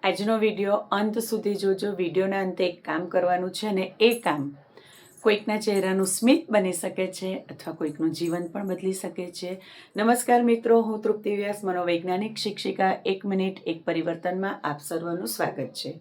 આજનો વિડીયો અંત સુધી જોજો। વિડીયોના અંતે એક કામ કરવાનું છે અને એ કામ કોઈકના ચહેરાનું સ્મિત બની શકે છે અથવા કોઈકનું જીવન પણ બદલી શકે છે। નમસ્કાર મિત્રો, હું તૃપ્તિ વ્યાસ, મનોવૈજ્ઞાનિક શિક્ષિકા। 1 મિનિટ 1 પરિવર્તનમાં આપ સર્વનું સ્વાગત છે।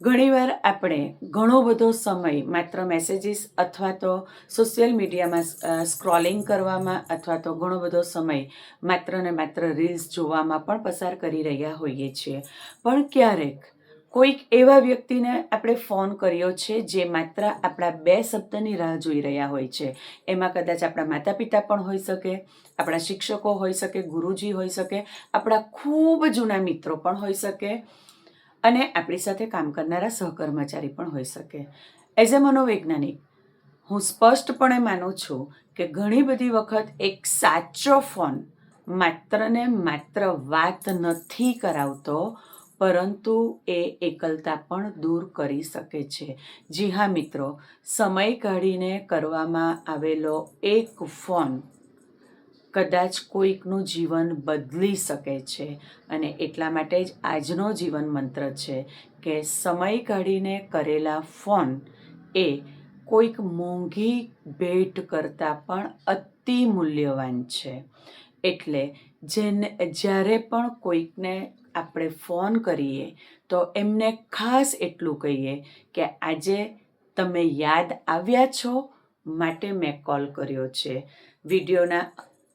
ઘણીવાર આપણે ઘણો બધો સમય માત્ર મેસેજીસ અથવા તો સોશિયલ મીડિયામાં સ્ક્રોલિંગ કરવામાં અથવા તો ઘણો બધો સમય માત્ર ને માત્ર રીલ્સ જોવામાં પણ પસાર કરી રહ્યા હોઈએ છીએ। પણ ક્યારેક કોઈક એવા વ્યક્તિને આપણે ફોન કર્યો છે જે માત્ર આપણા 2 શબ્દની રાહ જોઈ રહ્યા હોય છે। એમાં કદાચ આપણા માતા પિતા પણ હોઈ શકે, આપણા શિક્ષકો હોઈ શકે, ગુરુજી હોઈ શકે, આપણા ખૂબ જૂના મિત્રો પણ હોઈ શકે અને આપણી સાથે કામ કરનારા સહકર્મચારી પણ હોઈ શકે। એઝ અ મનોવૈજ્ઞાનિક હું સ્પષ્ટપણે માનું છું કે ઘણી બધી વખત એક સાચો ફોન માત્ર ને માત્ર વાત નથી કરાવતો, પરંતુ એ એકલતા પણ દૂર કરી શકે છે। જી હા મિત્રો, સમય કાઢીને કરવામાં આવેલો એક ફોન કદાચ કોઈકનું જીવન બદલી શકે છે અને એટલા માટે જ આજનો જીવન મંત્ર છે કે સમય કાઢીને કરેલા ફોન એ કોઈક મોંઘી ભેટ કરતાં પણ અતિ મૂલ્યવાન છે। એટલે જ્યારે પણ કોઈકને આપણે ફોન કરીએ તો એમને ખાસ એટલું કહીએ કે આજે તમે યાદ આવ્યા છો માટે મેં કોલ કર્યો છે। વિડીયોના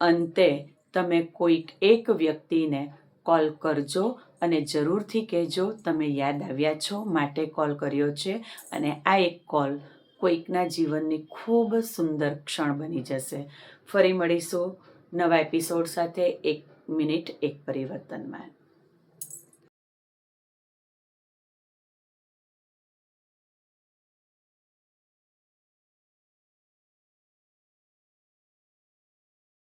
અંતે તમે કોઈક એક વ્યક્તિને કોલ કરજો અને જરૂરથી કહેજો તમે યાદ આવ્યા છો માટે કોલ કર્યો છે અને આ એક કોલ કોઈકના જીવનની ખૂબ સુંદર ક્ષણ બની જશે। ફરી મળીશું નવા એપિસોડ સાથે 1 મિનિટ 1 પરિવર્તનમાં।